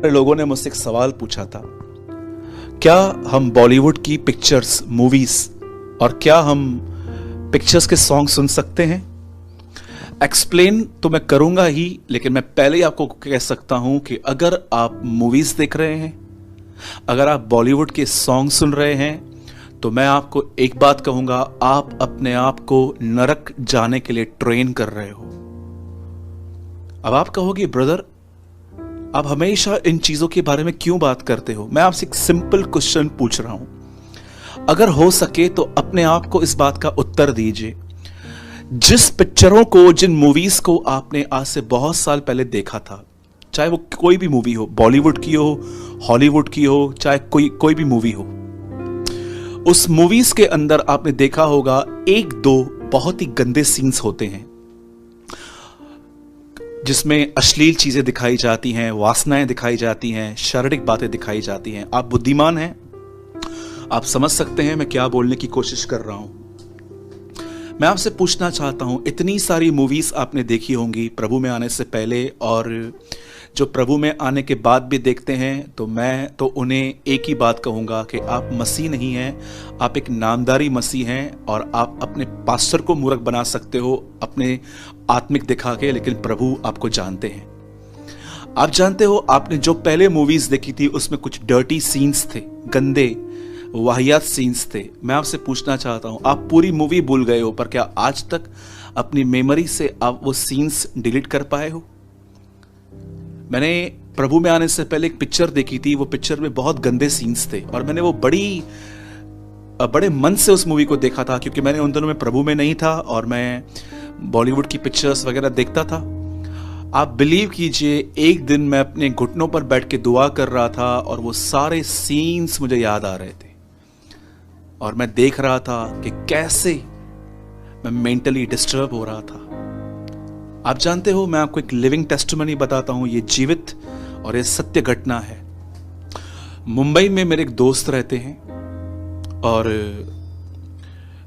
लोगों ने मुझसे एक सवाल पूछा था, क्या हम बॉलीवुड की पिक्चर्स, मूवीज और क्या हम पिक्चर्स के सॉन्ग सुन सकते हैं? एक्सप्लेन तो मैं करूंगा ही, लेकिन मैं पहले ही आपको कह सकता हूं कि अगर आप मूवीज देख रहे हैं, अगर आप बॉलीवुड के सॉन्ग सुन रहे हैं, तो मैं आपको एक बात कहूंगा, आप अपने आप को नरक जाने के लिए ट्रेन कर रहे हो। अब आप कहोगे, ब्रदर आप हमेशा इन चीजों के बारे में क्यों बात करते हो? मैं आपसे एक सिंपल क्वेश्चन पूछ रहा हूं, अगर हो सके तो अपने आप को इस बात का उत्तर दीजिए। जिस पिक्चरों को, जिन मूवीज को आपने आज से बहुत साल पहले देखा था, चाहे वो कोई भी मूवी हो, बॉलीवुड की हो, हॉलीवुड की हो, चाहे कोई भी मूवी हो, उस मूवीज के अंदर आपने देखा होगा एक दो बहुत ही गंदे सीन्स होते हैं जिसमें अश्लील चीजें दिखाई जाती हैं, वासनाएं दिखाई जाती हैं, शारीरिक बातें दिखाई जाती हैं। आप बुद्धिमान हैं, आप समझ सकते हैं मैं क्या बोलने की कोशिश कर रहा हूं। मैं आपसे पूछना चाहता हूं, इतनी सारी मूवीज आपने देखी होंगी प्रभु में आने से पहले, और जो प्रभु में आने के बाद भी देखते हैं, तो मैं तो उन्हें एक ही बात कहूंगा कि आप मसीह नहीं हैं, आप एक नामधारी मसीह हैं, और आप अपने पास्टर को मूर्ख बना सकते हो अपने आत्मिक दिखा के, लेकिन प्रभु आपको जानते हैं। आप जानते हो, आपने जो पहले मूवीज देखी थी उसमें कुछ डर्टी सीन्स थे, गंदे वाहियात सीन्स थे। मैं आपसे पूछना चाहता हूं, आप पूरी मूवी भूल गए हो, पर क्या आज तक अपनी मेमोरी से आप वो सीन्स डिलीट कर पाए हो? मैंने प्रभु में आने से पहले एक पिक्चर देखी थी, वो पिक्चर में बहुत गंदे सीन्स थे, और मैंने वो बड़े मन से उस मूवी को देखा था, क्योंकि मैंने उन दिनों में प्रभु में नहीं था और मैं बॉलीवुड की पिक्चर्स वगैरह देखता था। आप बिलीव कीजिए, एक दिन मैं अपने घुटनों पर बैठ के दुआ कर रहा था और वो सारे सीन्स मुझे याद आ रहे थे, और मैं देख रहा था कि कैसे मैं मेंटली डिस्टर्ब हो रहा था। आप जानते हो, मैं आपको एक लिविंग टेस्टिमनी बताता हूं, ये जीवित और ये सत्य घटना है। मुंबई में मेरे एक दोस्त रहते हैं और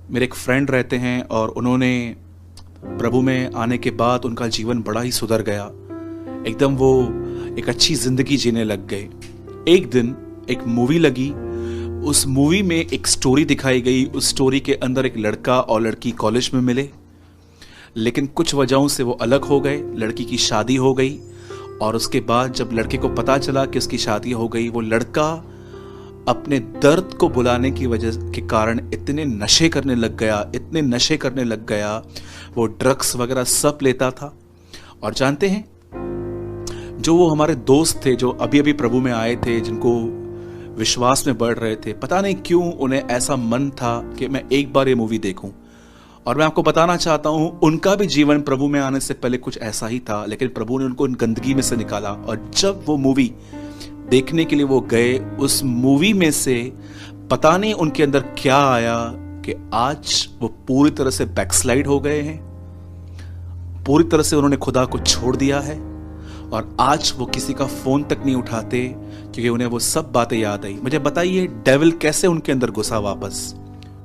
मेरे एक फ्रेंड रहते हैं, और उन्होंने प्रभु में आने के बाद उनका जीवन बड़ा ही सुधर गया, एकदम वो एक अच्छी जिंदगी जीने लग गए। एक दिन एक मूवी लगी, उस मूवी में एक स्टोरी दिखाई गई। उस स्टोरी के अंदर एक लड़का और लड़की कॉलेज में मिले, लेकिन कुछ वजहों से वो अलग हो गए। लड़की की शादी हो गई, और उसके बाद जब लड़के को पता चला कि उसकी शादी हो गई, वो लड़का अपने दर्द को भुलाने की वजह के कारण इतने नशे करने लग गया, वो ड्रग्स वगैरह सब लेता था। और जानते हैं, जो वो हमारे दोस्त थे, जो अभी अभी प्रभु में आए थे, जिनको विश्वास में बढ़ रहे थे, पता नहीं क्यों उन्हें ऐसा मन था कि मैं एक बार ये मूवी देखूं। और मैं आपको बताना चाहता हूं, उनका भी जीवन प्रभु में आने से पहले कुछ ऐसा ही था, लेकिन प्रभु ने उनको उन गंदगी में से निकाला। और जब वो मूवी देखने के लिए वो गए, उस मूवी में से पता नहीं उनके अंदर क्या आया कि आज वो पूरी तरह से बैकस्लाइड हो गए हैं, पूरी तरह से उन्होंने खुदा को छोड़ दिया है, और आज वो किसी का फोन तक नहीं उठाते, क्योंकि उन्हें वो सब बातें याद आई। मुझे बताइए, डेविल कैसे उनके अंदर घुसा वापस?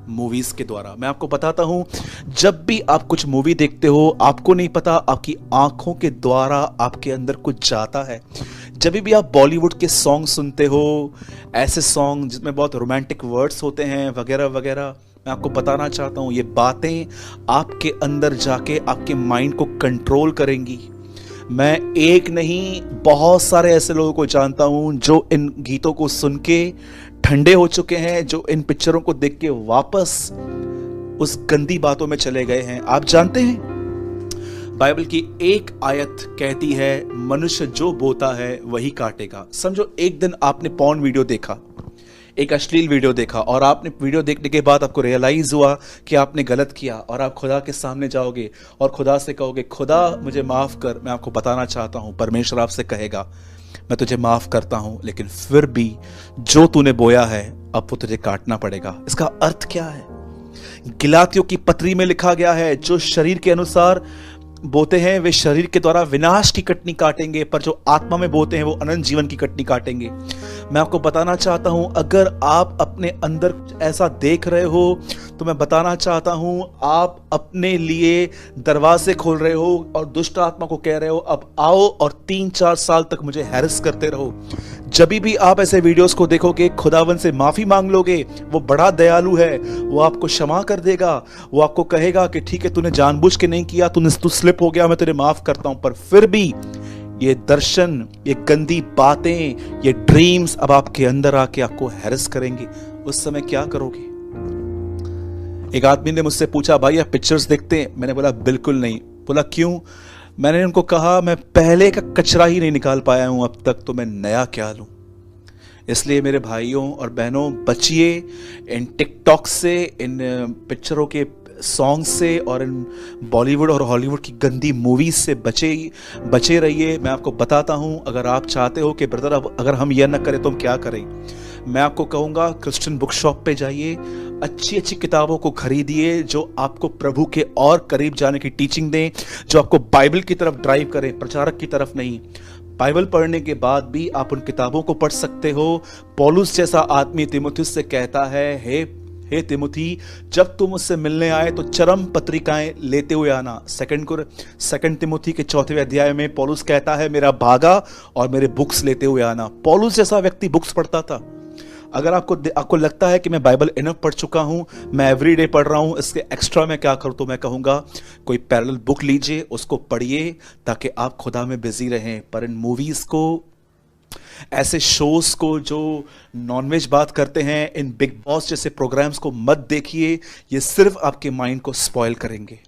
मूवीज के द्वारा। मैं आपको बताता हूं, जब भी आप कुछ मूवी देखते हो, आपको नहीं पता, आपकी आंखों के द्वारा आपके अंदर कुछ जाता है। जब भी आप बॉलीवुड के सॉन्ग सुनते हो, ऐसे सॉन्ग जिसमें बहुत रोमांटिक वर्ड्स होते हैं वगैरह वगैरह, मैं आपको बताना चाहता हूं, ये बातें आपके अंदर जाके आपके माइंड को कंट्रोल करेंगी। मैं एक नहीं, बहुत सारे ऐसे लोगों को जानता हूं जो इन गीतों को सुन के ठंडे हो चुके हैं, जो इन पिक्चरों को देख के वापस उस गंदी बातों में चले गए हैं। आप जानते हैं, बाइबल की एक आयत कहती है, मनुष्य जो बोता है वही काटेगा। समझो, एक दिन आपने पॉर्न वीडियो देखा, एक अश्लील वीडियो देखा, और आपने वीडियो देखने के बाद आपको रियलाइज हुआ कि आपने गलत किया, और आप खुदा के सामने जाओगे और खुदा से कहोगे, खुदा मुझे माफ कर। मैं आपको बताना चाहता हूं, परमेश्वर आपसे कहेगा, मैं तुझे माफ करता हूं, लेकिन फिर भी जो तूने बोया है अब वो तुझे काटना पड़ेगा। इसका अर्थ क्या है? गलातियों की पत्री में लिखा गया है, जो शरीर के अनुसार बोते हैं वे शरीर के द्वारा विनाश की कटनी काटेंगे, पर जो आत्मा में बोते हैं वो अनंत जीवन की कटनी काटेंगे। मैं आपको बताना चाहता हूं, अगर आप अपने अंदर ऐसा देख रहे हो तो मैं बताना चाहता हूं, आप अपने लिए दरवाजे खोल रहे हो और दुष्ट आत्मा को कह रहे हो अब आओ और 3-4 साल तक मुझे हैरेस करते रहो। जब भी आप ऐसे वीडियोस को देखोगे, खुदावन से माफी मांग लोगे, वो बड़ा दयालु है, वो आपको क्षमा कर देगा। वो आपको कहेगा कि ठीक है, तूने जानबूझ के नहीं किया, तू स्लिप हो गया, मैं तुझे माफ करता हूं। पर फिर भी ये दर्शन, ये गंदी बातें, ये ड्रीम्स अब आपके अंदर आके आपको हैरेस करेंगे। उस समय क्या करोगे? एक आदमी ने मुझसे पूछा, भाई आप पिक्चर्स देखते हैं? मैंने बोला बिल्कुल नहीं। बोला क्यों? मैंने उनको कहा, मैं पहले का कचरा ही नहीं निकाल पाया हूं अब तक, तो मैं नया क्या लूं। इसलिए मेरे भाइयों और बहनों, बचिए इन टिकटॉक से, इन पिक्चरों के सॉन्ग से और इन बॉलीवुड और हॉलीवुड की गंदी मूवीज से बचे रहिए। मैं आपको बताता हूं, अगर आप चाहते हो कि ब्रदर अब अगर हम यह न करें तो हम क्या करें, मैं आपको कहूंगा क्रिश्चियन बुक शॉप पे जाइए, अच्छी अच्छी किताबों को खरीदिए जो आपको प्रभु के और करीब जाने की टीचिंग दें, जो आपको बाइबल की तरफ ड्राइव करें, प्रचारक की तरफ नहीं। बाइबल पढ़ने के बाद भी आप उन किताबों को पढ़ सकते हो। पौलुस जैसा आदमी तीमुथियुस से कहता है, हे तीमुथी, जब तुम मुझसे मिलने आए तो चरम पत्रिकाएं लेते हुए आना। सेकंड तीमुथी के 4वें अध्याय में पौलुस कहता है, मेरा भागा और मेरे बुक्स लेते हुए आना। पौलुस जैसा व्यक्ति बुक्स पढ़ता था। अगर आपको लगता है कि मैं बाइबल इनफ पढ़ चुका हूं, मैं एवरीडे पढ़ रहा हूं, इसके एक्स्ट्रा मैं क्या करूं, तो मैं कहूंगा कोई पैरेलल बुक लीजिए, उसको पढ़िए ताकि आप खुदा में बिजी रहें। पर इन मूवीज को, ऐसे शोज को जो नॉनवेज बात करते हैं, इन बिग बॉस जैसे प्रोग्राम्स को मत देखिए, ये सिर्फ आपके माइंड को स्पॉइल करेंगे।